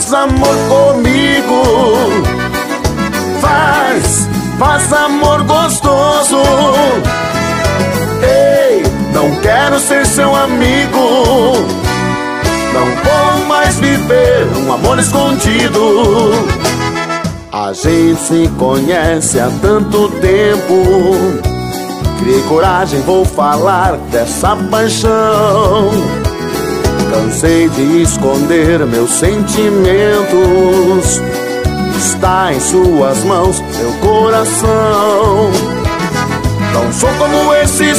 faz amor comigo. Faz amor gostoso. Ei, não quero ser seu amigo. Não vou mais viver um amor escondido. A gente se conhece há tanto tempo. Criei coragem, vou falar dessa paixão. Cansei de esconder meus sentimentos. Está em suas mãos, meu coração. Não sou como esses